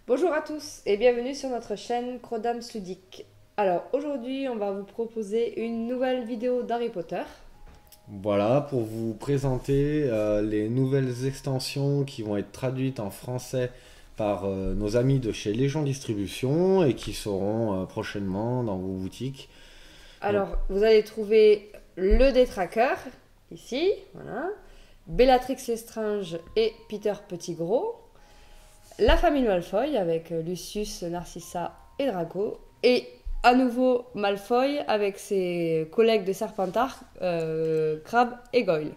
Bonjour à tous et bienvenue sur notre chaîne Crodams Ludique. Alors aujourd'hui on va vous proposer une nouvelle vidéo d'Harry Potter. Voilà, pour vous présenter les nouvelles extensions qui vont être traduites en français par nos amis de chez Légion Distribution et qui seront prochainement dans vos boutiques. Donc, Alors vous allez trouver le Détraqueur ici, voilà, Bellatrix Lestrange et Peter Pettigrew, la famille Malfoy avec Lucius, Narcissa et Draco, et à nouveau Malfoy avec ses collègues de Serpentard, Crabbe et Goyle.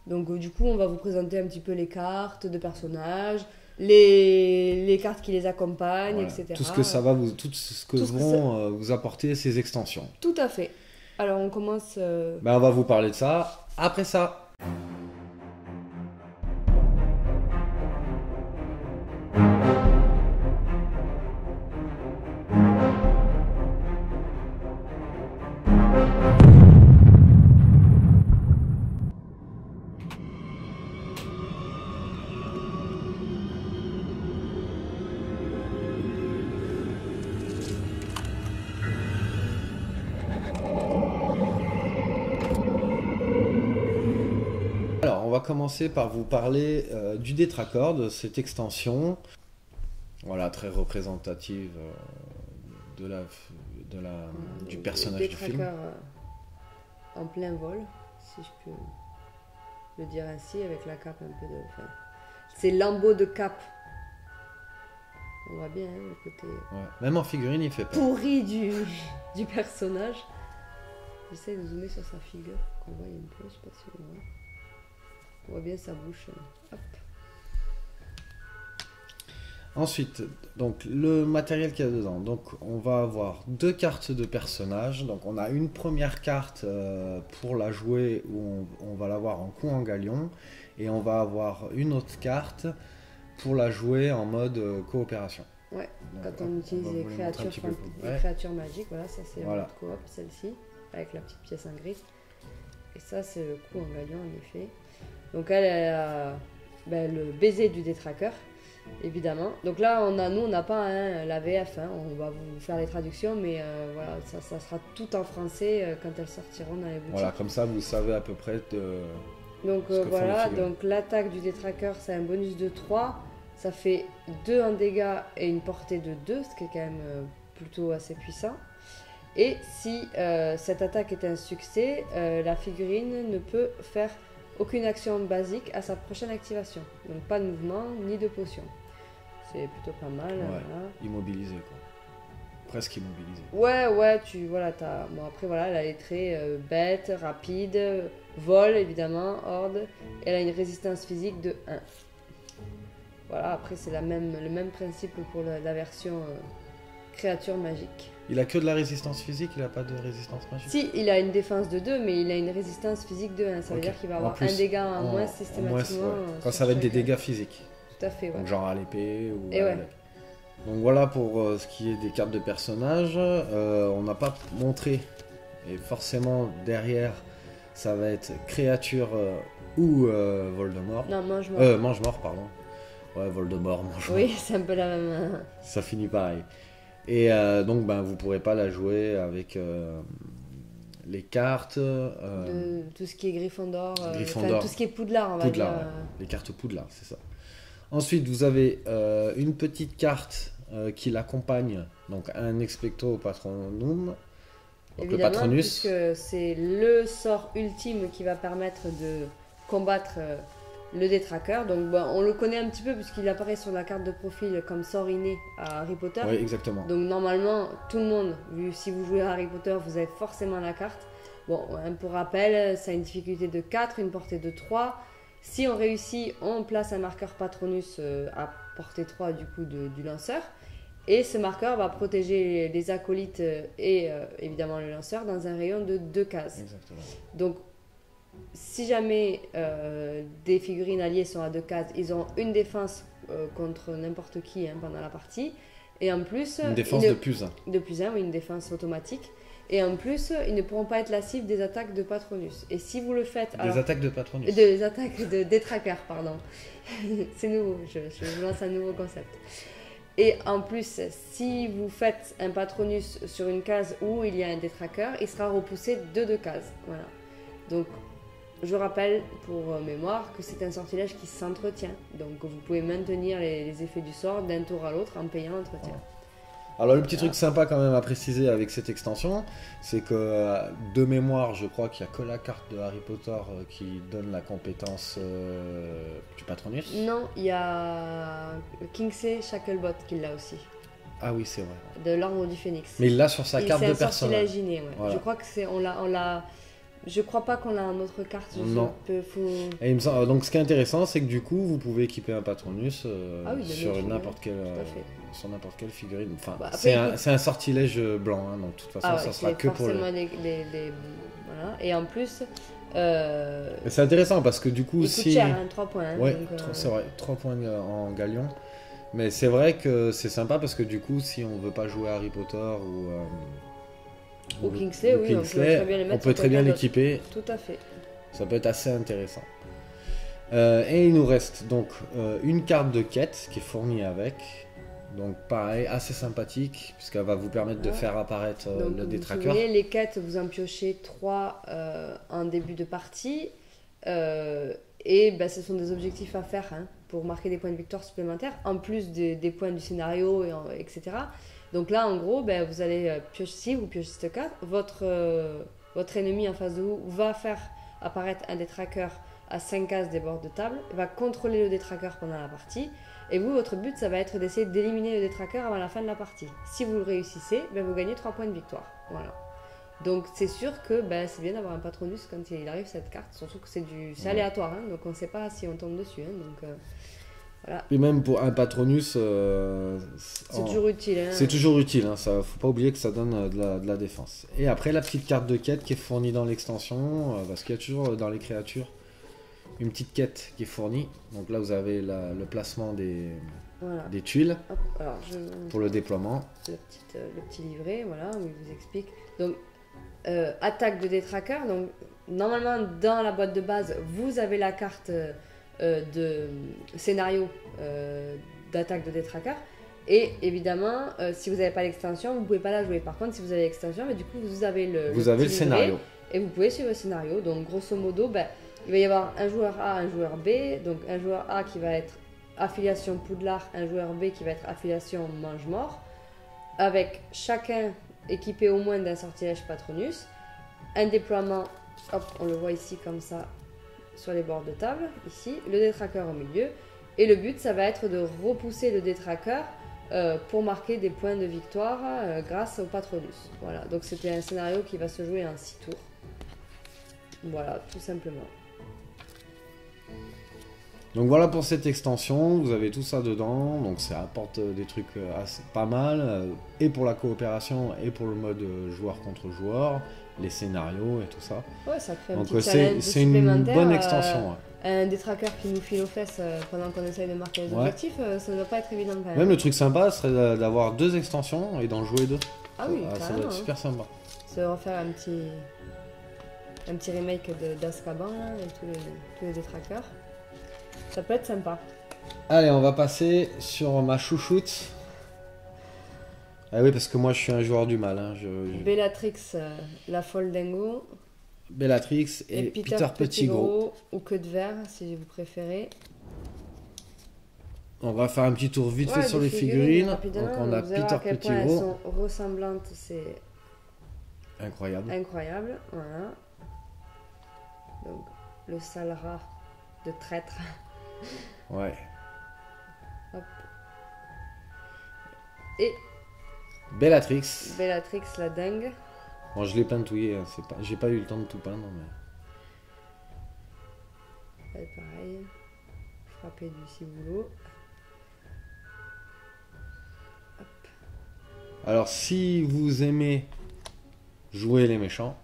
Donc du coup, on va vous présenter un petit peu les cartes de personnages, les cartes qui les accompagnent, voilà, etc. tout ce que ça va vous, tout ce que Tout ce que ça- vont vous apporter ces extensions. Tout à fait. Alors on commence... Ben, on va vous parler de ça après ça. Alors, on va commencer par vous parler du Détraqueur, de cette extension. Voilà, très représentative de la, du personnage du film. Détraqueur en plein vol, si je peux le dire ainsi, avec la cape un peu de... Enfin, c'est lambeau de cape. On voit bien hein, le côté Ouais. Même en figurine, il fait peur. pourri du personnage. J'essaie de zoomer sur sa figure, qu'on voit un peu, je sais pas si on voit. On voit bien sa bouche. Hop. Ensuite, donc le matériel qu'il y a dedans. Donc, on va avoir deux cartes de personnages. Donc, on a une première carte pour la jouer où on va l'avoir en coup en galion, et on va avoir une autre carte pour la jouer en mode coopération. Ouais, Donc, quand hop, on utilise va les vous les montrer un petit peu créatures, plus. les Ouais. créatures magiques, voilà, ça c'est Voilà. la coop, celle-ci, avec la petite pièce en gris. Et ça c'est le coup en gagnant en effet. Donc elle a le baiser du détraqueur, évidemment. Donc là on n'a pas hein, la VF, hein, on va vous faire les traductions, mais voilà, ça sera tout en français quand elles sortiront dans les boutiques. Voilà, comme ça, vous savez à peu près de... Donc ce que font voilà, les figurines. donc l'attaque du détraqueur c'est un bonus de 3, ça fait 2 en dégâts et une portée de 2, ce qui est quand même plutôt assez puissant. Et si cette attaque est un succès, la figurine ne peut faire aucune action basique à sa prochaine activation. Donc pas de mouvement ni de potion. C'est plutôt pas mal. Ouais. Voilà. Immobilisé, quoi. Presque immobilisé. Ouais, voilà, t'as... Bon, après, voilà, elle a les traits bête, rapide, vol, évidemment, horde. Et elle a une résistance physique de 1. Voilà, après, c'est le même principe pour la version créature magique. Il a que de la résistance physique, il a pas de résistance magique. Si, il a une défense de 2, mais il a une résistance physique de 1. Ça veut Ok. dire qu'il va En avoir plus, un dégât en moins moins, systématiquement. ouais. Quand sur ça va être des chaque- dégâts physiques. Tout à fait, ouais. Donc genre à l'épée ou Et à la ouais. dague. Donc voilà pour ce qui est des cartes de personnages. On n'a pas montré. Et forcément derrière, ça va être créature ou Voldemort. Non, mange-moi. Mange-mort, pardon. Ouais, Voldemort, mange-mort. Oui, c'est un peu la même... Ça finit pareil. Et donc ben, vous pourrez pas la jouer avec les cartes. de tout ce qui est Gryffondor, Gryffondor. tout ce qui est Poudlard, on va Poudlard, dire. ouais. Les cartes Poudlard, c'est ça. Ensuite, vous avez une petite carte qui l'accompagne, donc un Expecto Patronum, donc le Évidemment, Patronus. puisque c'est le sort ultime qui va permettre de combattre le détraqueur. Donc bon, on le connaît un petit peu puisqu'il apparaît sur la carte de profil comme sort inné à Harry Potter. Oui, exactement. Donc normalement, tout le monde, si vous jouez à Harry Potter, vous avez forcément la carte. Bon, pour rappel, ça a une difficulté de 4, une portée de 3. Si on réussit, on place un marqueur Patronus à portée 3 du coup du lanceur. Et ce marqueur va protéger les acolytes et évidemment le lanceur dans un rayon de 2 cases. Exactement. Donc si jamais des figurines alliées sont à 2 cases, ils ont une défense contre n'importe qui hein, pendant la partie. Et en plus... Une défense de plus 1. De plus 1, oui, une défense automatique. Et en plus, ils ne pourront pas être la cible des attaques de Patronus. Et si vous le faites... Des attaques de Patronus. Des attaques de détraqueurs, pardon. C'est nouveau, je vous lance un nouveau concept. Et en plus, si vous faites un Patronus sur une case où il y a un détraqueur, il sera repoussé de 2 cases. Voilà. Donc, je rappelle pour mémoire que c'est un sortilège qui s'entretient. Donc, vous pouvez maintenir les effets du sort d'un tour à l'autre en payant l'entretien. Alors le petit truc sympa quand même à préciser avec cette extension, c'est que de mémoire, je crois qu'il n'y a que la carte de Harry Potter qui donne la compétence du Patronus. Non, il y a Kingsley Shacklebot qui l'a aussi, Ah oui, c'est vrai. de l'ordre du Phénix. Mais il l'a sur sa carte de C'est un personnage. sortilège inné, ouais. Voilà. Je crois que c'est, on l'a. Je crois pas qu'on l'a en autre carte. Non. Et il me semble- donc ce qui est intéressant, c'est que du coup, vous pouvez équiper un Patronus Ah oui, de sur figurine, n'importe quelle, tout à fait. sur n'importe quelle figurine. Enfin, Bah, après, c'est un sortilège blanc, hein, donc de toute façon, Ah ouais, ça sera c'est que pour le. forcément voilà. Et en plus, Mais c'est intéressant parce que du coup, il coûte si. cher, hein, 3 points. Hein, Ouais, donc, c'est vrai, 3 points en galion. Mais c'est vrai que c'est sympa parce que du coup, si on veut pas jouer à Harry Potter Ou Kingsley, oui, on peut très bien les mettre on peut sur très bien quelqu'un l'équiper. Tout à fait. Ça peut être assez intéressant. Et il nous reste donc une carte de quête qui est fournie avec. Donc pareil, assez sympathique, puisqu'elle va vous permettre de faire apparaître Donc, le vous détraqueur. souvenez, les quêtes, vous en piochez 3 en début de partie. Et ben, ce sont des objectifs à faire hein, pour marquer des points de victoire supplémentaires, en plus des points du scénario, etc. Donc là, en gros, ben, vous allez piocher, si vous piochez cette carte, votre ennemi en face de vous va faire apparaître un détraqueur à 5 cases des bords de table, va contrôler le détraqueur pendant la partie, et vous, votre but, ça va être d'essayer d'éliminer le détraqueur avant la fin de la partie. Si vous le réussissez, ben, vous gagnez 3 points de victoire. Voilà. Donc c'est sûr que ben, c'est bien d'avoir un Patronus quand il arrive cette carte, surtout que c'est aléatoire, hein, donc on ne sait pas si on tombe dessus. Hein, donc, voilà. Et même pour un Patronus, C'est toujours utile. Hein. c'est toujours utile, hein, ça, faut pas oublier que ça donne de la défense. Et après la petite carte de quête qui est fournie dans l'extension, parce qu'il y a toujours dans les créatures une petite quête qui est fournie. Donc là vous avez le placement des tuiles Hop, alors pour le déploiement. Le petit livret, voilà, où il vous explique. Donc attaque de détraqueur. Donc normalement dans la boîte de base vous avez la carte de scénario d'attaque de détraqueur. Et évidemment, si vous n'avez pas l'extension, vous ne pouvez pas la jouer. Par contre, si vous avez l'extension, du coup, vous avez le petit scénario. Et vous pouvez suivre le scénario. Donc, grosso modo, ben, il va y avoir un joueur A, un joueur B. Donc, un joueur A qui va être affiliation Poudlard, un joueur B qui va être affiliation Mange-Mort. Avec chacun équipé au moins d'un sortilège Patronus. Un déploiement, hop, on le voit ici comme ça, sur les bords de table, ici. Le détraqueur au milieu. Et le but, ça va être de repousser le détraqueur pour marquer des points de victoire grâce au Patronus. Voilà, donc c'était un scénario qui va se jouer en 6 tours. Voilà, tout simplement. Donc voilà pour cette extension, vous avez tout ça dedans, donc ça apporte des trucs pas mal, et pour la coopération, et pour le mode joueur contre joueur, les scénarios et tout ça. Ouais, ça crée un Donc petit challenge c'est une supplémentaire, bonne extension. Ouais. Un détraqueur qui nous file aux fesses pendant qu'on essaye de marquer les objectifs, ça ne doit pas être évident quand même. Même le truc sympa serait d'avoir 2 extensions et d'en jouer 2. Ah oui, ça doit être super sympa. Se refaire un petit remake d'Azkaban et tous les détraqueurs. Ça peut être sympa. Allez, on va passer sur ma chouchoute. Ah oui, parce que moi je suis un joueur du mal. Hein. Bellatrix, la folle dingo. Bellatrix et Peter Petit Gros. Ou Queue de Verre, si vous préférez. On va faire un petit tour vite fait sur les figurines. Donc on a Peter Petit Gros. Elles sont ressemblantes, c'est incroyable. Incroyable, voilà. Donc le sale rat de traître. Ouais. Hop. Et Bellatrix la dingue. Bon, je l'ai peintouillé, hein, j'ai pas eu le temps de tout peindre, mais... Pareil, frapper du ciboulot. Hop. Alors, si vous aimez jouer les méchants,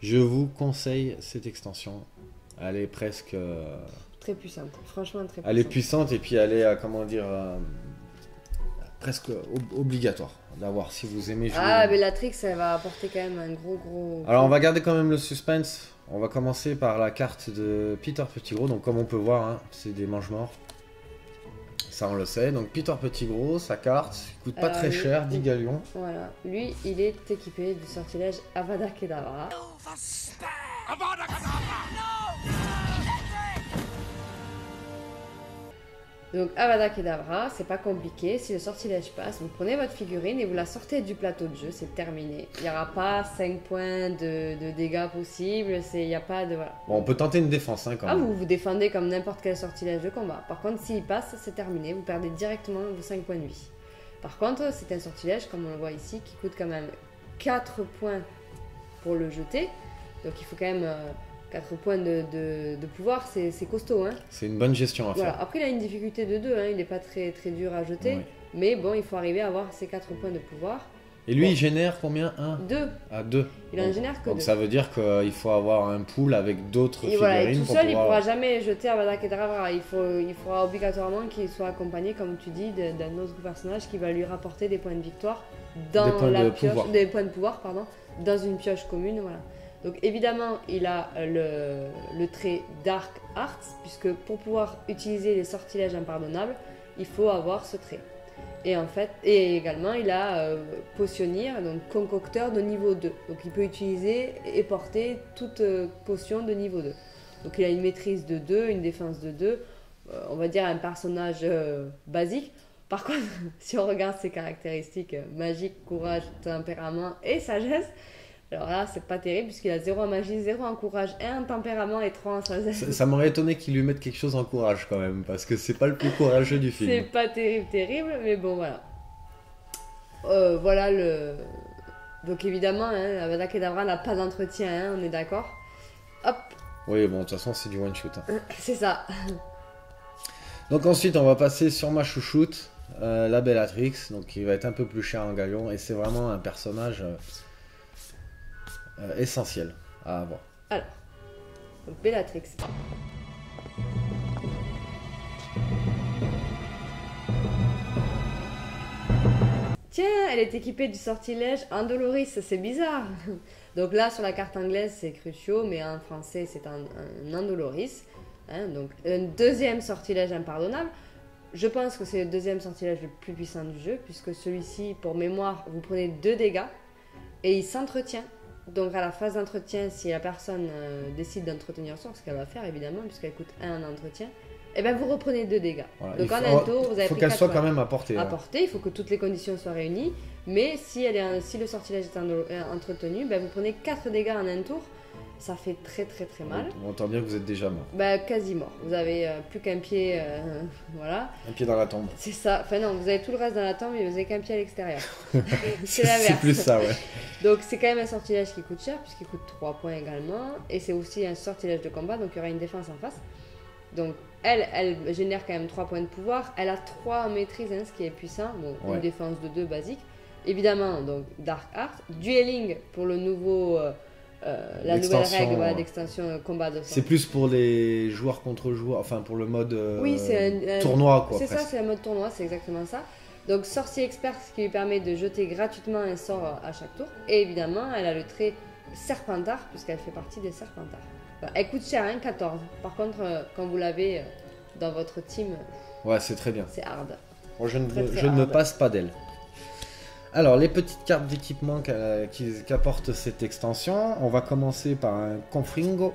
je vous conseille cette extension. Elle est presque... très puissante, franchement très puissante. Elle est puissante et puis elle est, comment dire... presque obligatoire d'avoir si vous aimez jouer. Ah, Bellatrix, elle va apporter quand même un gros... Alors on va garder quand même le suspense. On va commencer par la carte de Peter Petit Gros. Donc comme on peut voir, hein, c'est des mange-morts. ça on le sait. Donc Peter Pettigrew, sa carte, il coûte pas Alors, très lui, cher, 10 galions. Voilà, lui, il est équipé du sortilège Avada Kedavra. Donc Avada Kedavra, c'est pas compliqué, si le sortilège passe, vous prenez votre figurine et vous la sortez du plateau de jeu, c'est terminé. Il n'y aura pas 5 points de dégâts possibles, il n'y a pas de... Voilà. Bon, on peut tenter une défense hein, quand Ah, même. vous vous défendez comme n'importe quel sortilège de combat. Par contre, s'il passe, c'est terminé, vous perdez directement vos 5 points de vie. Par contre, c'est un sortilège, comme on le voit ici, qui coûte quand même 4 points pour le jeter. Donc il faut quand même 4 points de pouvoir, c'est costaud. Hein. C'est une bonne gestion à Voilà. faire. Après, il a une difficulté de 2, hein. Il n'est pas très, très dur à jeter. Oui. Mais bon, il faut arriver à avoir ces 4 points de pouvoir. Et lui, Bon. il génère combien? 1 2, à 2. il en génère que Donc 2. ça veut dire qu'il faut avoir un pool avec d'autres Et figurines voilà, et tout pour seul, il pouvoir... pourra jamais jeter Avada Kedavra. Il faudra obligatoirement qu'il soit accompagné, comme tu dis, d'un autre personnage qui va lui rapporter des points de victoire dans Des points la de pioche, pouvoir. des points de pouvoir, pardon, dans une pioche commune, voilà. Donc évidemment, il a le trait Dark Arts, puisque pour pouvoir utiliser les sortilèges impardonnables, il faut avoir ce trait. Et en fait, et également, il a potionnier, donc concocteur de niveau 2. Donc il peut utiliser et porter toute potion de niveau 2. Donc il a une maîtrise de 2, une défense de 2, on va dire un personnage basique. Par contre, si on regarde ses caractéristiques magique, courage, tempérament et sagesse, alors là, c'est pas terrible puisqu'il a 0 en magie, 0 en courage, 1 en tempérament et 3 en sagesse. Ça m'aurait étonné qu'il lui mette quelque chose en courage quand même, parce que c'est pas le plus courageux du film. C'est pas terrible, mais bon, voilà. Voilà le... Donc évidemment, hein, Avada Kedavra n'a pas d'entretien, hein, on est d'accord. Hop, Oui, bon, de toute façon, c'est du one-shot. Hein. c'est ça. Donc ensuite, on va passer sur ma chouchoute, la Bellatrix, donc qui va être un peu plus cher en galion, et c'est vraiment un personnage essentiel à avoir. Alors, donc Bellatrix. Tiens, elle est équipée du sortilège Andoloris, c'est bizarre. Donc là, sur la carte anglaise, c'est Crucio, mais en français, c'est un Andoloris. Hein, donc, un deuxième sortilège impardonnable. Je pense que c'est le deuxième sortilège le plus puissant du jeu, puisque celui-ci, pour mémoire, vous prenez 2 dégâts et il s'entretient. Donc à la phase d'entretien, si la personne décide d'entretenir son, ce qu'elle va faire évidemment, puisqu'elle coûte 1 en entretien, et ben vous reprenez 2 dégâts. Voilà. Donc en un tour, vous avez faut pris qu'elle 4 soit points. quand même à portée. À hein. portée, il faut que toutes les conditions soient réunies, mais si le sortilège est entretenu, ben vous prenez 4 dégâts en un tour, ça fait très mal. On entend bien que vous êtes déjà mort. Ben quasi mort, vous avez plus qu'un pied, voilà. Un pied dans la tombe. C'est ça, enfin non, vous avez tout le reste dans la tombe, mais vous avez qu'un pied à l'extérieur. C'est l'inverse. plus ça, ouais. Donc c'est quand même un sortilège qui coûte cher, puisqu'il coûte 3 points également. Et c'est aussi un sortilège de combat, donc il y aura une défense en face. Donc elle génère quand même 3 points de pouvoir. Elle a 3 en maîtrise, hein, ce qui est puissant. Bon, Ouais. une défense de 2 basique. Évidemment, donc Dark Art. Dueling pour le nouveau... la nouvelle L'extension, règle voilà, ouais. d'extension combat de C'est plus pour les joueurs contre joueurs, enfin pour le mode Oui, c'est un tournoi quoi. C'est ça, presque. c'est un mode tournoi, c'est exactement ça. Donc sorcier expert, ce qui lui permet de jeter gratuitement un sort à chaque tour. Et évidemment, elle a le trait Serpentard, puisqu'elle fait partie des Serpentards. Enfin, elle coûte cher, hein, 14. Par contre, quand vous l'avez dans votre team, Ouais, c'est très bien. c'est hard. Moi, je Très, ne hard. me passe pas d'elle. Alors, les petites cartes d'équipement qu'apporte cette extension, on va commencer par un Confringo.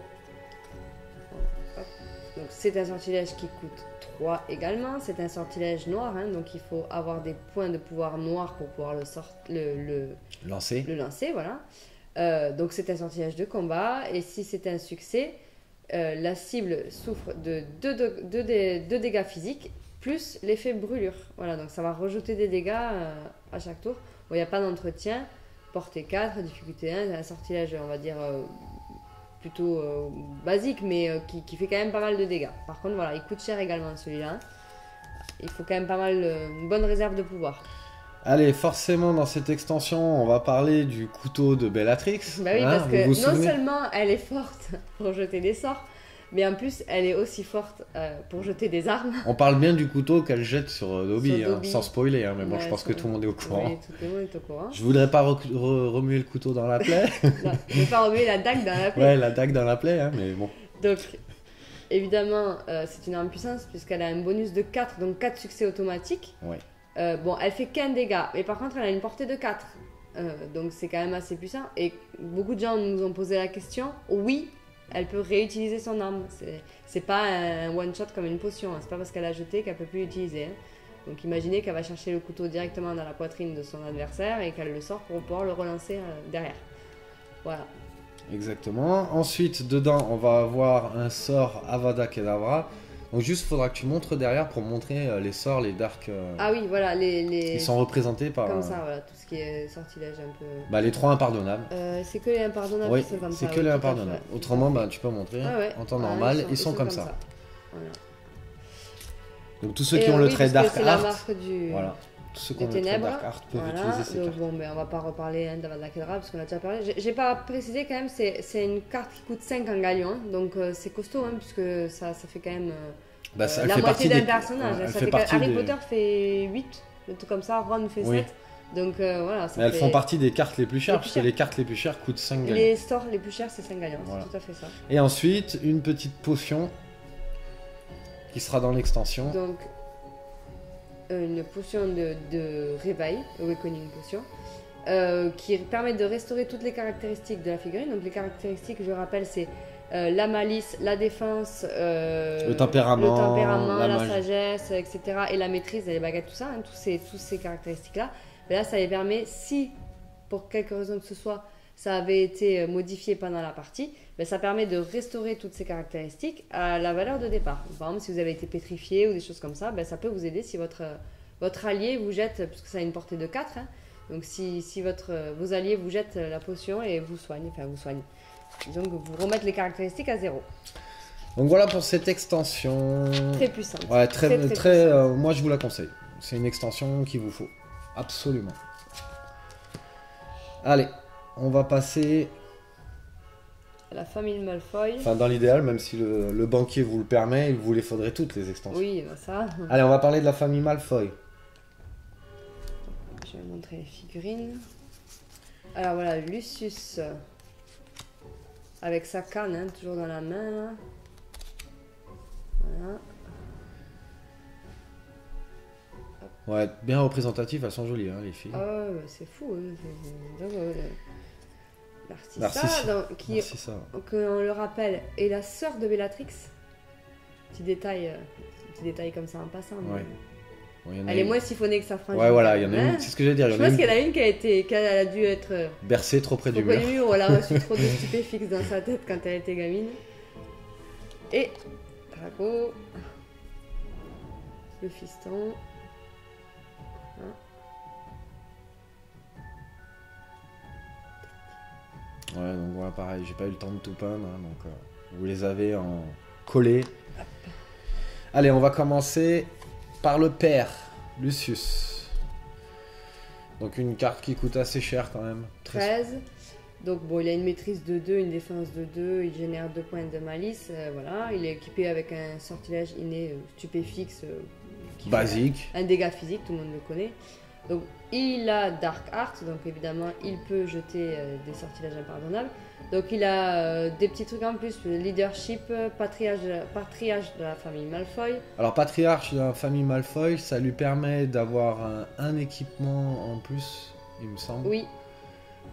Donc c'est un sortilège qui coûte 3 également. C'est un sortilège noir, hein, donc il faut avoir des points de pouvoir noirs pour pouvoir le lancer, voilà. Donc c'est un sortilège de combat, et si c'est un succès, la cible souffre de 2 dégâts physiques, plus l'effet brûlure. Voilà, donc ça va rejeter des dégâts à chaque tour. Bon, il n'y a pas d'entretien, portée 4, difficulté 1, c'est un sortilège, on va dire, plutôt basique, mais qui fait quand même pas mal de dégâts. Par contre, voilà, il coûte cher également celui-là. Il faut quand même pas mal, une bonne réserve de pouvoir. Allez, forcément, dans cette extension, on va parler du couteau de Bellatrix. Bah oui, Hein, parce vous que vous non souvenez seulement elle est forte pour jeter des sorts, mais en plus elle est aussi forte pour jeter des armes. On parle bien du couteau qu'elle jette sur Dobby, Sur Dobby. sans spoiler, hein, mais bon, Ouais, je pense que tout le monde est au courant. Oui, tout le monde est au courant. Je voudrais pas remuer le couteau dans la plaie. Non, je vais pas remuer la dague dans la plaie. Ouais, la dague dans la plaie, hein, mais bon. Donc, évidemment, c'est une arme puissance puisqu'elle a un bonus de 4, donc 4 succès automatiques. Ouais. Bon, elle fait qu'un dégât, mais par contre, elle a une portée de 4. Donc c'est quand même assez puissant. Et beaucoup de gens nous ont posé la question, oui, elle peut réutiliser son arme. C'est pas un one-shot comme une potion, hein. C'est pas parce qu'elle a jeté qu'elle peut plus l'utiliser. Hein. Donc imaginez qu'elle va chercher le couteau directement dans la poitrine de son adversaire et qu'elle le sort pour pouvoir le relancer derrière. Voilà. Exactement. Ensuite, dedans, on va avoir un sort Avada Kedavra. Donc juste, il faudra que tu montres derrière pour montrer les sorts, les dark... Ah oui, voilà, Ils sont représentés par... Comme ça, voilà, tout ce qui est sortilège un peu... Bah, les 3 impardonnables. C'est que les impardonnables Oui, qui sont comme ça. c'est que les impardonnables. Autrement, bah, tu peux montrer. En temps normal, ils sont comme ça. Voilà. Donc tous ceux qui ont le trait Dark c'est la Art... marque du... Voilà. Tous ceux qui ont le ténèbres. trait Dark Art peuvent Voilà. utiliser ces Donc cartes. bon, ben, on va pas reparler d'Avada Kedavra parce qu'on a déjà parlé. J'ai pas précisé quand même, c'est une carte qui coûte 5 en galion. Donc c'est costaud, hein, puisque ça fait quand même... Bah, ça, elle la fait moitié partie d'un personnage. elle Ça fait fait partie Harry des... Potter fait 8, un truc comme ça, Ron fait 7. Oui. Donc voilà. Ça Mais elles fait... font partie des cartes les plus chères, Les plus puisque chères. les cartes les plus chères coûtent 5 gagnants. Les stores les plus chers, c'est 5 gagnants, Voilà. c'est tout à fait ça. Et ensuite, une petite potion qui sera dans l'extension. Donc, une potion de réveil, Awakening Potion, qui permet de restaurer toutes les caractéristiques de la figurine. Donc, les caractéristiques, je rappelle, c'est la malice, la défense, le tempérament, la magie. sagesse, etc. Et la maîtrise, les baguettes, tout ça, hein, tous ces caractéristiques-là. Mais là, ça les permet, si pour quelque raison que ce soit, ça avait été modifié pendant la partie, ben, ça permet de restaurer toutes ces caractéristiques à la valeur de départ. Par exemple, si vous avez été pétrifié ou des choses comme ça, ben, ça peut vous aider si votre allié vous jette, puisque ça a une portée de 4, hein, donc si vos alliés vous jettent la potion et vous soignent, donc vous remettre les caractéristiques à 0. Donc voilà pour cette extension. Très puissante. Ouais, très puissante. moi je vous la conseille. C'est une extension qu'il vous faut. Absolument. Allez, on va passer... La famille Malfoy. Enfin, dans l'idéal, même si le banquier vous le permet, il vous les faudrait toutes les extensions. Oui, ben ça. Allez, on va parler de la famille Malfoy. Je vais montrer les figurines. Alors voilà, Lucius. Avec sa canne, hein, toujours dans la main. Là. Voilà. Ouais, bien représentatif, elles sont jolies, hein, les filles. Ah ouais, c'est fou. Hein. Donc, Narcissa, donc, qui, Narcissa. qu'on le rappelle, est la sœur de Bellatrix. Petit détail comme ça en passant. Mais... Ouais. Bon, elle est moins siphonnée que sa frangine. Ouais, voilà, il y en a hein. une, c'est ce que j'allais dire. Je pense qu'il y en a une qui a dû être bercée trop près trop du près mur. du mur, ou elle a reçu trop de stupéfixes dans sa tête quand elle était gamine. Et Draco, le fiston. Ouais, donc voilà, pareil, j'ai pas eu le temps de tout peindre, hein, donc vous les avez en collé. Allez, on va commencer par le père, Lucius. Donc une carte qui coûte assez cher quand même. 13. Donc bon, il a une maîtrise de 2, une défense de 2, il génère 2 points de malice, voilà. Il est équipé avec un sortilège inné stupéfixe. Qui basique. Un dégât physique, tout le monde le connaît. Donc il a Dark Art, donc évidemment il peut jeter des sortilèges impardonnables. Donc il a des petits trucs en plus, leadership, patriarche de la famille Malfoy. Alors patriarche de la famille Malfoy, ça lui permet d'avoir un équipement en plus, il me semble. Oui.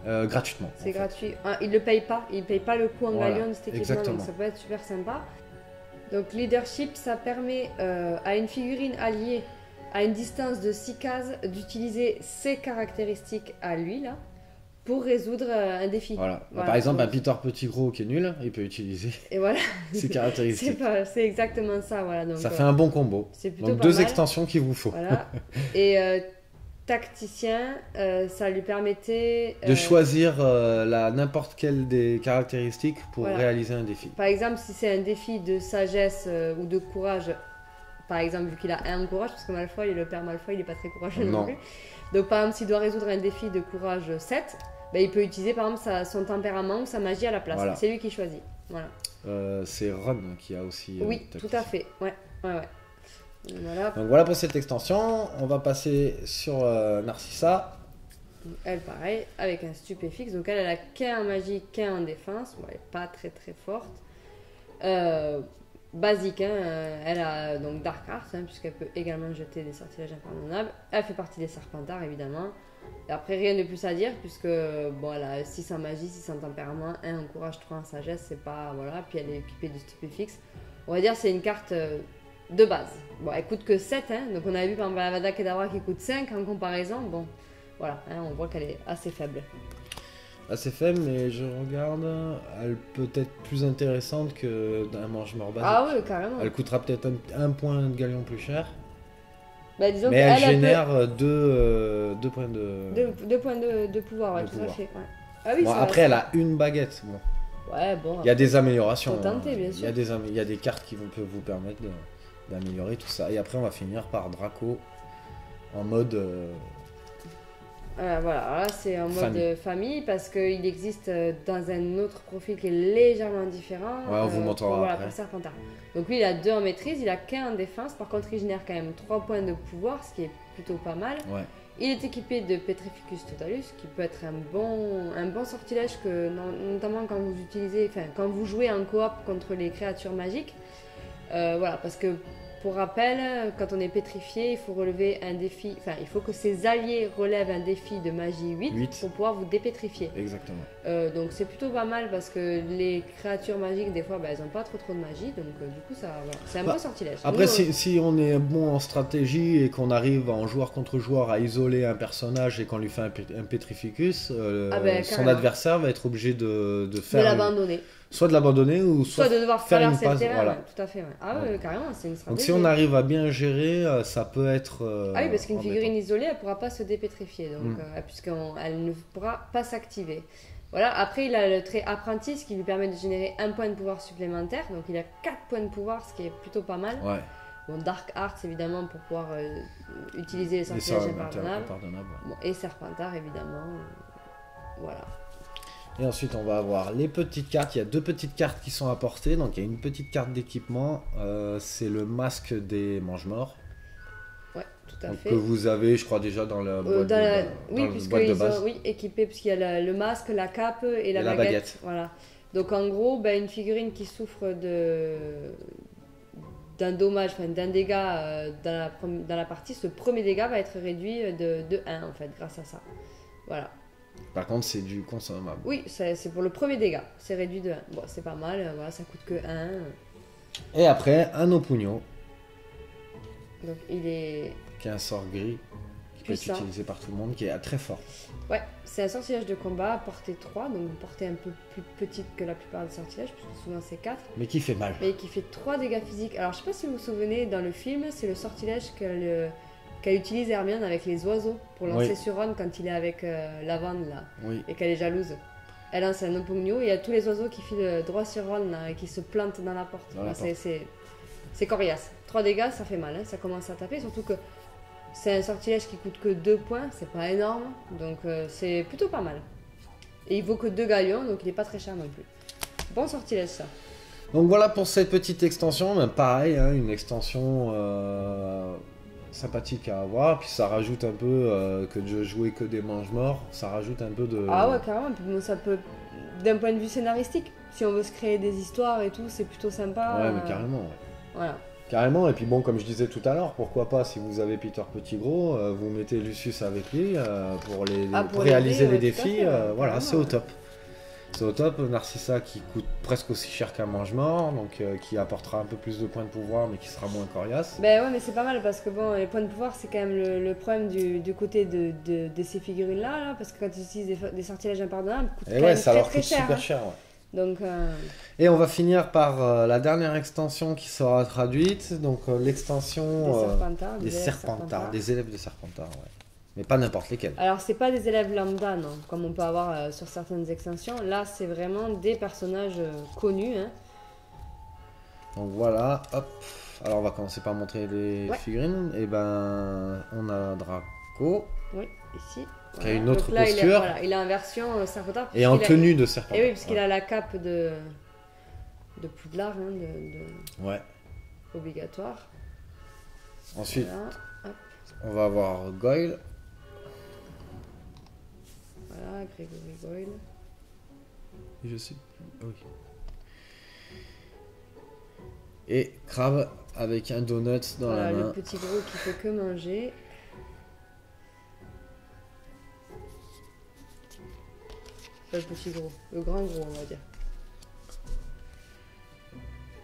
Gratuitement. C'est gratuit. Il ne paye pas le coût en Voilà, galion de cet équipement, exactement. donc ça peut être super sympa. Donc leadership, ça permet à une figurine alliée à une distance de 6 cases d'utiliser ses caractéristiques à lui, là, pour résoudre un défi. Voilà. Par exemple, un Peter Pettigrew qui est nul, il peut utiliser et voilà. ses caractéristiques. C'est exactement ça, voilà. Donc, ça fait un bon combo. C'est plutôt donc pas 2 mal. extensions qu'il vous faut. Voilà. Et tacticien, ça lui permettait... de choisir n'importe quelle des caractéristiques pour voilà. réaliser un défi. Par exemple, si c'est un défi de sagesse ou de courage, par exemple, vu qu'il a 1 en courage, parce que Malfoy, le père Malfoy, il n'est pas très courageux non plus. Donc par exemple, s'il doit résoudre un défi de courage 7, ben, il peut utiliser par exemple son tempérament ou sa magie à la place. Voilà. C'est lui qui choisit. Voilà. C'est Ron qui a aussi... oui, tout à fait. Ouais. Voilà. Donc voilà pour cette extension. On va passer sur Narcissa. Elle, pareil, avec un stupéfixe. Donc elle a qu'un en magie, qu'un en défense. Bon, elle n'est pas très très forte. basique. Hein. Elle a donc Dark Art, hein, puisqu'elle peut également jeter des sortilèges impardonnables. Elle fait partie des Serpentards, évidemment. Et après, rien de plus à dire, puisque bon, elle a 6 en magie, 6 en tempérament, 1 en courage, 3 en sagesse, c'est pas. Voilà. Puis elle est équipée de stupéfixe. On va dire c'est une carte de base. Bon, elle coûte que 7, hein, donc on a vu par exemple Avada Kedavra qui coûte 5 en comparaison. Bon, voilà, hein, on voit qu'elle est assez faible. Assez faible, mais je regarde, elle peut être plus intéressante que d'un mange-mort basique. Ah oui, carrément. Elle coûtera peut-être un point de galion plus cher. Bah, disons mais elle génère 2 points de... 2 points de pouvoir, ouais, de tout pouvoir. à fait. Ouais. Ah oui, Bon, ça, après, ça... elle a une baguette. Bon. Ouais, bon. Il y a des améliorations. Faut tenter, bien sûr. Il y a des cartes qui peuvent vous permettre d'améliorer tout ça. Et après, on va finir par Draco en mode... Voilà, alors là c'est en mode famille parce qu'il existe dans un autre profil qui est légèrement différent. Ouais, on vous montrera voilà, après. Pour Serpentard. Donc lui il a 2 en maîtrise, il a qu'un en défense, par contre il génère quand même 3 points de pouvoir, ce qui est plutôt pas mal. Ouais. Il est équipé de Petrificus Totalus, qui peut être un bon sortilège que notamment quand vous utilisez, enfin quand vous jouez en coop contre les créatures magiques. Voilà, parce que pour rappel, quand on est pétrifié, il faut relever un défi, enfin il faut que ses alliés relèvent un défi de magie 8. Pour pouvoir vous dépétrifier. Exactement. Donc c'est plutôt pas mal parce que les créatures magiques, des fois, elles n'ont pas trop de magie, donc du coup ça, voilà. C'est un bon sortilège. Après, si on est bon en stratégie et qu'on arrive en joueur contre joueur à isoler un personnage et qu'on lui fait un Petrificus, son adversaire va être obligé de faire... De l'abandonner. Soit de l'abandonner ou soit de devoir faire une passe. Terrain, voilà. Ouais, tout à fait. Ouais. Ah ouais, carrément, c'est une stratégie. Donc si on arrive à bien gérer, ça peut être... ah oui, parce qu'une figurine isolée, elle ne pourra pas se dépétrifier, donc, puisqu'elle ne pourra pas s'activer. Voilà. Après, il a le trait apprenti, ce qui lui permet de générer 1 point de pouvoir supplémentaire. Donc il a 4 points de pouvoir, ce qui est plutôt pas mal. Ouais. Bon, Dark Arts, évidemment, pour pouvoir utiliser les sortilèges impardonnables. Bon, et Serpentard, évidemment. Voilà. Et ensuite, on va avoir les petites cartes. Il y a 2 petites cartes qui sont apportées. Donc, il y a une petite carte d'équipement. C'est le masque des mange-morts. Ouais, tout à fait. Que vous avez, je crois, déjà dans la boîte de base. Oui, équipé, puisqu'il y a le masque, la cape et la baguette. Voilà. Donc, en gros, une figurine qui souffre d'un dommage, d'un dégât dans la partie, ce premier dégât va être réduit de 1, en fait, grâce à ça. Voilà. Par contre, c'est du consommable. Oui, c'est pour le premier dégât. C'est réduit de 1. Bon, c'est pas mal. Voilà, ça coûte que 1. Et après, un Opugno. Donc, il est... Qui est un sort gris. Qui peut être utilisé par tout le monde. Qui est très fort. Ouais, c'est un sortilège de combat à portée 3. Donc, une portée un peu plus petite que la plupart des sortilèges. Parce que souvent, c'est 4. Mais qui fait mal. Mais qui fait 3 dégâts physiques. Alors, je sais pas si vous vous souvenez, dans le film, c'est le sortilège qu'elle utilise Hermione avec les oiseaux pour lancer sur Ron quand il est avec Lavande là et qu'elle est jalouse. Elle lance un Opugno et il y a tous les oiseaux qui filent droit sur Ron là, et qui se plantent dans la porte. C'est coriace. 3 dégâts, ça fait mal, hein, ça commence à taper, surtout que c'est un sortilège qui coûte que 2 points, c'est pas énorme, donc c'est plutôt pas mal. Et il vaut que 2 galions, donc il est pas très cher non plus. Bon sortilège ça. Donc voilà pour cette petite extension, mais pareil, hein, une extension... sympathique à avoir, puis ça rajoute un peu que de jouer que des mange-morts, ça rajoute un peu de... Ah ouais, carrément, puis bon, ça peut, d'un point de vue scénaristique, si on veut se créer des histoires et tout, c'est plutôt sympa. Ouais, mais carrément, ouais. Voilà. Carrément, et puis bon, comme je disais tout à l'heure, pourquoi pas, si vous avez Peter Petit-Gros, vous mettez Lucius avec lui pour réaliser les défis, voilà, c'est au top. C'est au top, Narcissa qui coûte presque aussi cher qu'un mange-mort, donc qui apportera un peu plus de points de pouvoir, mais qui sera moins coriace. Ben ouais, mais c'est pas mal parce que bon, les points de pouvoir, c'est quand même le problème du côté de ces figurines-là, là, parce que quand ils utilisent des sortilèges impardonnables, coûtent quand même ça leur coûte cher, super cher. Ouais. Donc, Et on va finir par la dernière extension qui sera traduite, donc l'extension des Serpentards, des élèves de Serpentard, ouais. Mais pas n'importe lesquels. Alors, c'est pas des élèves lambda, non, comme on peut avoir sur certaines extensions. Là, c'est vraiment des personnages connus. Hein. Donc voilà, hop. Alors, on va commencer par montrer les figurines. Et ben, on a Draco. Oui, ici. Qui a une autre posture. Il est en version Serpentard. Et en tenue de Serpentard. Et oui, parce qu'il a la cape de Poudlard, obligatoire. Ensuite, on va avoir Goyle. Voilà, Grégory Goyle. Je sais plus. Oui. Et Crabe avec un donut dans Voilà, la main. le petit gros qui fait que manger. Pas le petit gros, le grand gros, on va dire.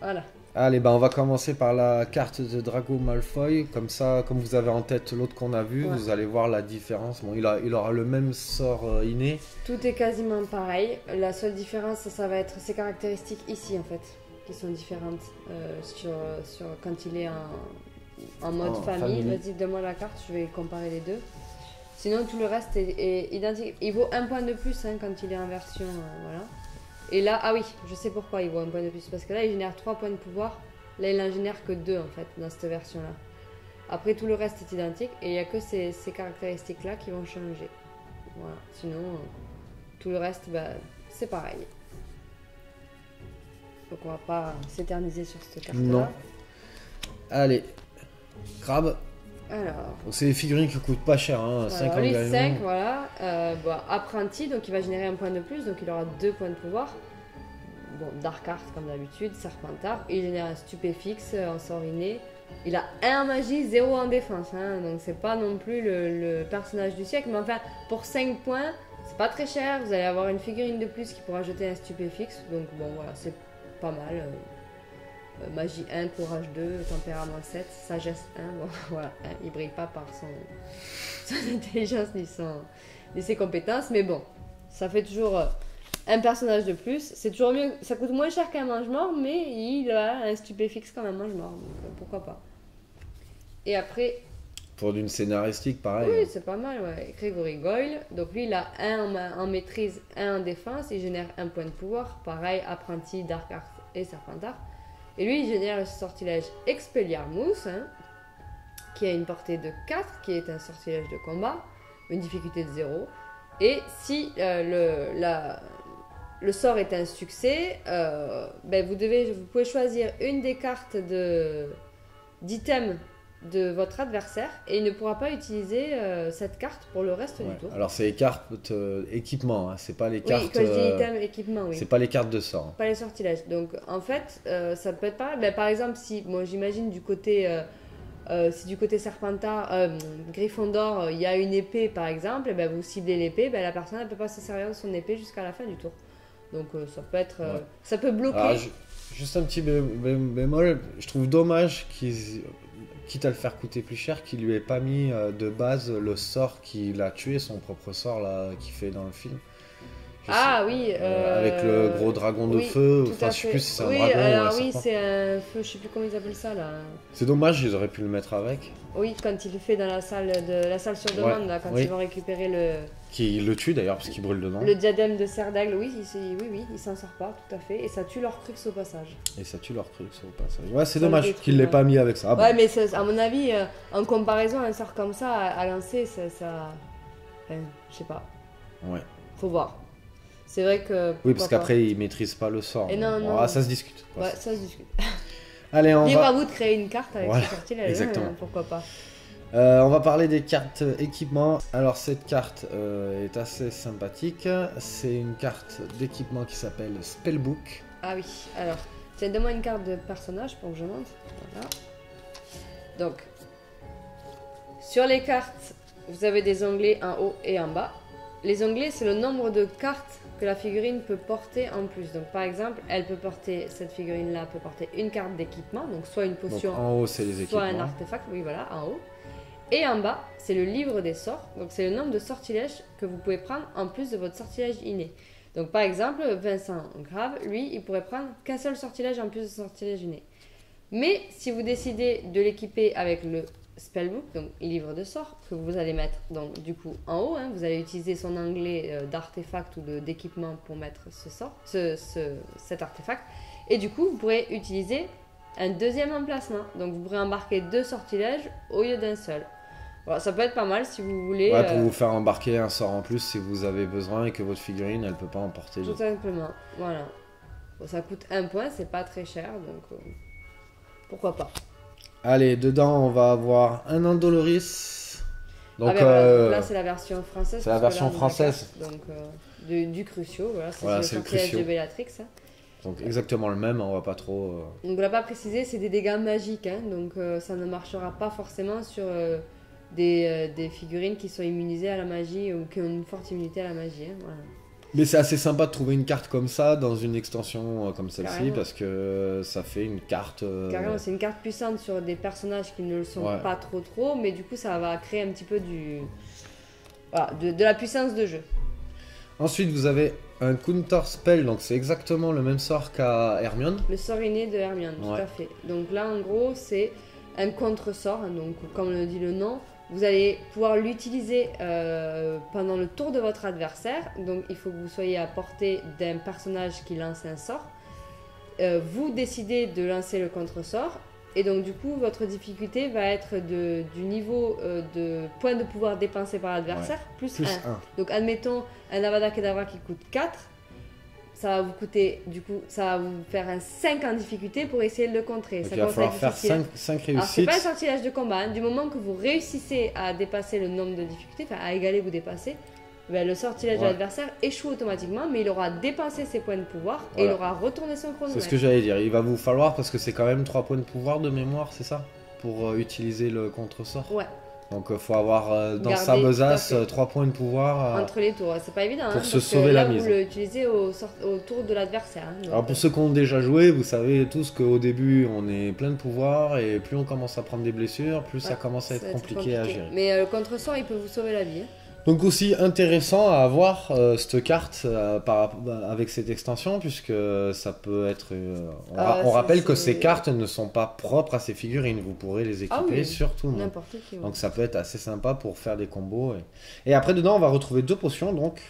Voilà. Allez, bah on va commencer par la carte de Drago Malfoy. Comme ça, comme vous avez en tête l'autre qu'on a vu, Ouais. vous allez voir la différence. Bon, il aura le même sort inné. Tout est quasiment pareil. La seule différence, ça va être ses caractéristiques ici, en fait, qui sont différentes sur quand il est en mode En famille. famille. Vas-y, donne-moi la carte, je vais comparer les deux. Sinon, tout le reste est identique. Il vaut un point de plus hein, quand il est en version. Voilà. Et là, ah oui, je sais pourquoi il vaut un point de plus. Parce que là, il génère 3 points de pouvoir. Là, il en génère que 2 en fait, dans cette version-là. Après, tout le reste est identique. Et il n'y a que ces caractéristiques-là qui vont changer. Voilà. Sinon, tout le reste, bah, c'est pareil. Donc, on va pas s'éterniser sur cette carte-là. Non. Allez, Crabe. Alors. Donc c'est des figurines qui coûtent pas cher, hein, 5 Voilà, lui, engagements. 5, voilà. Bon, apprenti, donc il va générer un point de plus, donc il aura 2 points de pouvoir. Bon, Dark Art comme d'habitude, Serpentard. Il génère un stupéfixe en sort inné. Il a 1 en magie, 0 en défense, hein, donc c'est pas non plus le personnage du siècle. Mais enfin, pour 5 points, c'est pas très cher. Vous allez avoir une figurine de plus qui pourra jeter un stupéfixe. Donc bon, voilà, c'est pas mal. Magie 1, courage 2, tempérament 7, sagesse 1. Bon, voilà, hein, il brille pas par son intelligence ni ses compétences, mais bon, ça fait toujours un personnage de plus. C'est toujours mieux, ça coûte moins cher qu'un mange-mort, mais il a un stupéfixe comme un mange-mort, donc pourquoi pas. Et après, Pour d'une scénaristique, pareil. oui, hein. c'est pas mal, ouais. Gregory Goyle, donc lui il a 1 en maîtrise, 1 en défense, il génère 1 point de pouvoir, pareil, apprenti, Dark Art et Serpentard. Et lui, il génère le sortilège Expelliarmus, hein, qui a une portée de 4, qui est un sortilège de combat, une difficulté de 0. Et si le sort est un succès, ben vous pouvez choisir une des cartes d'items de votre adversaire et il ne pourra pas utiliser cette carte pour le reste Ouais. du tour. Alors c'est les cartes équipement, hein, c'est pas les Oui, cartes. quand je dis item, équipement, oui. C'est pas les cartes de sort. Pas les sortilèges. Donc en fait, ça peut être pas mal. Ben, par exemple, si, moi j'imagine du côté, si du côté Serpentard, Gryffondor, il y a une épée par exemple, et ben, vous ciblez l'épée, ben, la personne ne peut pas se servir de son épée jusqu'à la fin du tour. Donc ça peut être, Ouais. ça peut bloquer. Alors, juste un petit bémol, je trouve dommage qu'ils, quitte à le faire coûter plus cher, qu'il lui ait pas mis de base le sort qu'il a tué, son propre sort là, qu'il fait dans le film. Je Ah sais, oui. avec le gros dragon de oui, feu, tout enfin à je sais fait. plus si c'est un Oui, dragon ou un alors oui, serpent. c'est un feu, je sais plus comment ils appellent ça là. C'est dommage, ils auraient pu le mettre avec. Oui, quand il le fait dans la salle sur demande, Ouais, là, quand oui. ils vont récupérer Qui le tue d'ailleurs parce qu'il brûle dedans. le diadème de serre d'aigle, oui, il s'en sort pas, tout à fait, et ça tue leur crux au passage. Et ça tue leur truc sur le passage. Ouais, c'est Ça le dommage détruit, qu'il l'ait ouais. pas mis avec ça. Ah, Ouais, bon. mais à mon avis, en comparaison, un sort comme ça à lancer, ça... Enfin, je sais pas, Ouais. faut voir. C'est vrai que... Oui, pourquoi parce pas. qu'après il maîtrise pas le sort. Et non, Bon, non. ah, ça se discute. quoi. Ouais, ça se discute. Allez, Libre à vous de créer une carte avec Voilà, ce sortilège, exactement. pourquoi pas. On va parler des cartes équipement. Alors cette carte est assez sympathique. C'est une carte d'équipement qui s'appelle Spellbook. Ah oui, alors, tiens, donne-moi une carte de personnage pour que je monte. Voilà. Donc, sur les cartes, vous avez des onglets en haut et en bas. Les onglets, c'est le nombre de cartes que la figurine peut porter en plus. Donc, par exemple, cette figurine-là peut porter une carte d'équipement, donc soit une Donc potion, en haut c'est les soit un équipements. artefact, oui voilà, en haut. Et en bas, c'est le livre des sorts, donc c'est le nombre de sortilèges que vous pouvez prendre en plus de votre sortilège inné. Donc par exemple, Vincent Grave, lui, il pourrait prendre qu'un seul sortilège en plus de sortilège inné. Mais si vous décidez de l'équiper avec le Spellbook, donc le livre de sorts, que vous allez mettre donc, du coup en haut, hein, vous allez utiliser son onglet d'artefact ou d'équipement pour mettre cet artefact. Et du coup, vous pourrez utiliser un deuxième emplacement. Donc vous pourrez embarquer 2 sortilèges au lieu d'un seul. Voilà, ça peut être pas mal si vous voulez. Ouais, pour vous faire embarquer un sort en plus si vous avez besoin et que votre figurine elle peut pas en porter Tout deux. simplement. Voilà. Bon, ça coûte 1 point, c'est pas très cher, donc pourquoi pas. Allez, dedans on va avoir un Andoloris. Donc Ah ben voilà, donc là c'est la version française. c'est la parce que version là, on a la française. carte, donc du Crucio, voilà, Voilà, c'est c'est le le sortilège Crucio. de Bellatrix. Hein. Donc exactement le même, on va pas trop... Donc on l'a pas précisé, c'est des dégâts magiques, hein, donc ça ne marchera pas forcément sur des figurines qui sont immunisées à la magie ou qui ont une forte immunité à la magie. Hein, voilà. Mais c'est assez sympa de trouver une carte comme ça dans une extension comme celle-ci, Carrément. parce que ça fait une carte... Carrément, c'est une carte puissante sur des personnages qui ne le sont pas trop, mais du coup ça va créer un petit peu voilà, de la puissance de jeu. Ensuite, vous avez un Counter Spell, donc c'est exactement le même sort qu'à Hermione. Le sort inné de Hermione, tout à fait. Donc là, en gros, c'est un contre-sort, hein, donc comme le dit le nom, vous allez pouvoir l'utiliser pendant le tour de votre adversaire. Donc il faut que vous soyez à portée d'un personnage qui lance un sort. Vous décidez de lancer le contre-sort. Et donc du coup, votre difficulté va être du niveau de points de pouvoir dépensés par l'adversaire, plus 1. Donc admettons un Avada Kedavra qui coûte 4. Ça va vous coûter, du coup, ça va vous faire un 5 en difficulté pour essayer de le contrer. Donc ça il va falloir faire 5 réussites. Alors, c'est pas un sortilège de combat. Hein. Du moment que vous réussissez à dépasser le nombre de difficultés, enfin à égaler ou dépasser, ben, le sortilège de l'adversaire échoue automatiquement, mais il aura dépensé ses points de pouvoir et il aura retourné son chronomètre. C'est ce que j'allais dire. Il va vous falloir, parce que c'est quand même 3 points de pouvoir de mémoire, c'est ça? Pour utiliser le contre-sort. Ouais. Donc il faut avoir dans sa besace 3 points de pouvoir entre les tours. C'est pas évident. Pour hein, se sauver la mise. Vous l'utilisez au tour de l'adversaire. Hein, alors pour ceux qui ont déjà joué, vous savez tous qu'au début on est plein de pouvoir et plus on commence à prendre des blessures, plus ça commence à être compliqué à gérer. Mais le contre-sort il peut vous sauver la vie. Hein. Donc aussi intéressant à avoir cette carte avec cette extension, puisque ça peut être... on rappelle que ces cartes ne sont pas propres à ces figurines, vous pourrez les équiper sur tout le monde. N'importe qui. Ouais. Donc ça peut être assez sympa pour faire des combos. Et après dedans on va retrouver 2 potions donc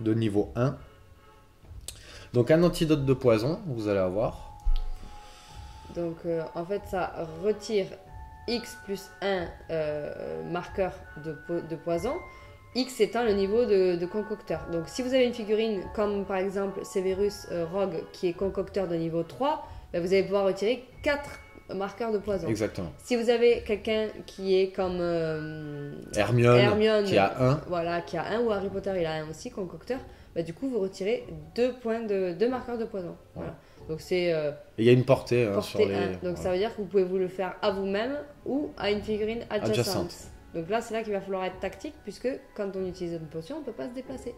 de niveau 1. Donc un antidote de poison, vous allez avoir. Donc en fait ça retire X plus 1 marqueur de poison. X étant le niveau de concocteur. Donc si vous avez une figurine comme par exemple Severus Rogue qui est concocteur de niveau 3, ben, vous allez pouvoir retirer 4 marqueurs de poison. Exactement. Si vous avez quelqu'un qui est comme Hermione qui a 1. Voilà, qui a 1 ou Harry Potter il a 1 aussi, concocteur, ben, du coup vous retirez 2 marqueurs de poison. Voilà. Donc c'est... il y a une portée sur les... 1. Donc ça veut dire que vous pouvez vous le faire à vous-même ou à une figurine adjacente. Donc là, c'est là qu'il va falloir être tactique, puisque quand on utilise une potion, on ne peut pas se déplacer.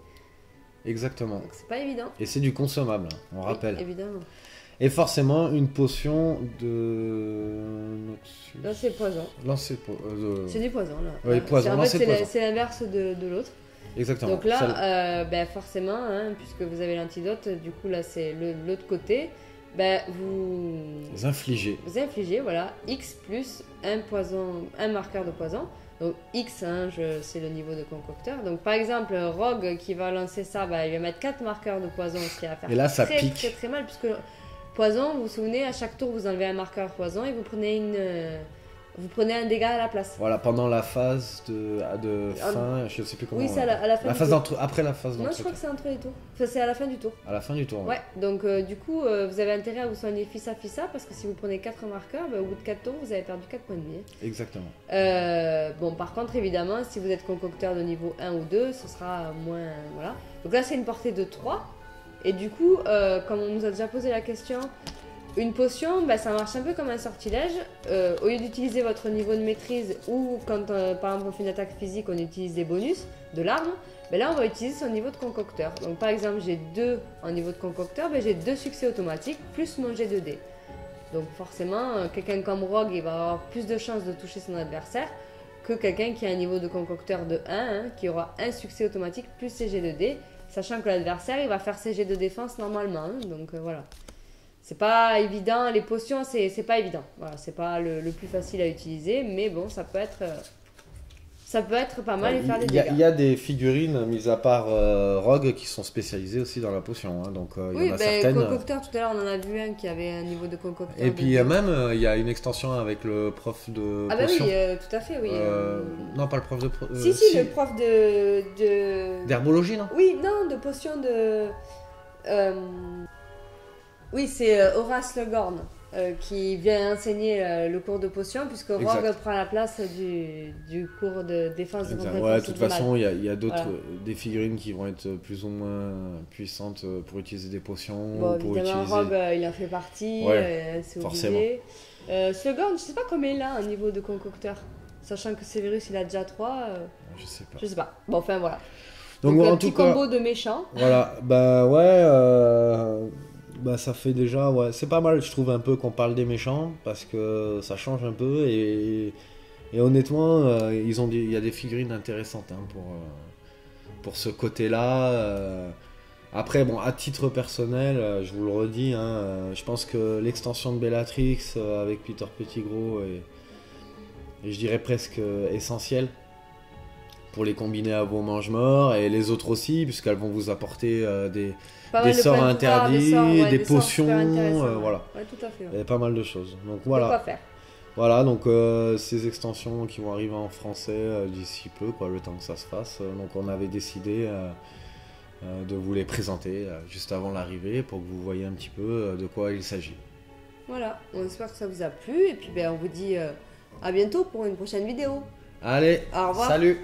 Exactement. Donc c'est pas évident. Et c'est du consommable, on rappelle. Évidemment. Et forcément, une potion de... Lancer poison. C'est du poison, là. Oui, poison. En fait, c'est l'inverse de l'autre. Exactement. Donc là, forcément, hein, puisque vous avez l'antidote, du coup, là, c'est l'autre côté. Ben, vous infligez, voilà, X plus un marqueur de poison. Donc X, hein, c'est le niveau de concocteur. Donc par exemple, Rogue qui va lancer ça, bah, il va mettre 4 marqueurs de poison, ce qui va faire et là, ça pique. Très mal, puisque poison, vous vous souvenez, à chaque tour, vous enlevez un marqueur poison et vous prenez un dégât à la place. Voilà, pendant la phase de fin, je ne sais plus comment... Oui, c'est à la fin du tour. Après la phase d'entretien. Non, je crois que c'est entre les tours. Enfin, c'est à la fin du tour. À la fin du tour, ouais. Donc, du coup, vous avez intérêt à vous soigner fissa, parce que si vous prenez 4 marqueurs, au bout de 4 tours, vous avez perdu 4 points de vie. Exactement. Bon, par contre, évidemment, si vous êtes concocteur de niveau 1 ou 2, ce sera moins... Voilà. Donc là, c'est une portée de 3. Et du coup, comme on nous a déjà posé la question... Une potion, bah, ça marche un peu comme un sortilège. Au lieu d'utiliser votre niveau de maîtrise ou quand par exemple on fait une attaque physique, on utilise des bonus de l'arme, bah, là on va utiliser son niveau de concocteur. Donc par exemple j'ai 2 en niveau de concocteur, bah, j'ai 2 succès automatiques plus mon jet de dés. Donc forcément, quelqu'un comme Rogue il va avoir plus de chances de toucher son adversaire que quelqu'un qui a un niveau de concocteur de 1, hein, qui aura un succès automatique plus ses jets de dés, sachant que l'adversaire il va faire ses jets de défense normalement. Hein, donc voilà. C'est pas évident, les potions c'est pas évident. Voilà, c'est pas le plus facile à utiliser, mais bon, ça peut être pas mal et faire des dégâts. Il y a des figurines, mis à part Rogue, qui sont spécialisées aussi dans la potion. Hein, donc il y en a certaines. Concocteur, tout à l'heure on en a vu un qui avait un niveau de concocteur. Et puis même, il y a une extension avec le prof de potion. Ah bah oui, tout à fait, oui. Non, pas le prof de... Si, le prof de... D'herbologie, non? Oui, non, de potion de... Oui, c'est Horace Le Gorn. qui vient enseigner le cours de potion, puisque Rogue Exact. prend la place du cours de défense de Exact. compétences. Ouais, de toute du mal. façon, il y a d'autres Voilà. des figurines qui vont être plus ou moins puissantes pour utiliser des potions, Bon, pour évidemment, utiliser. Rogue, il en fait partie, Ouais, c'est forcément. obligé. Second, je sais pas combien il a au niveau de concocteur, sachant que Severus il a déjà 3, Je sais pas. je sais pas. Bon, enfin voilà. Donc, Donc, un en petit tout cas, combo de méchants. voilà, bah ouais, bah ça fait déjà, ouais, c'est pas mal, je trouve un peu qu'on parle des méchants parce que ça change un peu et honnêtement, il y a des figurines intéressantes hein, pour ce côté-là. Après, bon, à titre personnel, je vous le redis, hein, je pense que l'extension de Bellatrix avec Peter Pettigrew est, je dirais presque essentielle pour les combiner à vos mange-morts et les autres aussi, puisqu'elles vont vous apporter Pas des mal de sorts points de pouvoir, interdits, ouais, des sorts super potions, intéressants, ouais. voilà. Ouais, tout à fait. Il Ouais. y a pas mal de choses. Donc De quoi voilà, faire. voilà donc ces extensions qui vont arriver en français d'ici peu, quoi, le temps que ça se fasse. Donc on avait décidé de vous les présenter juste avant l'arrivée pour que vous voyez un petit peu de quoi il s'agit. Voilà, on espère que ça vous a plu et puis ben, on vous dit à bientôt pour une prochaine vidéo. Allez, Au revoir. salut!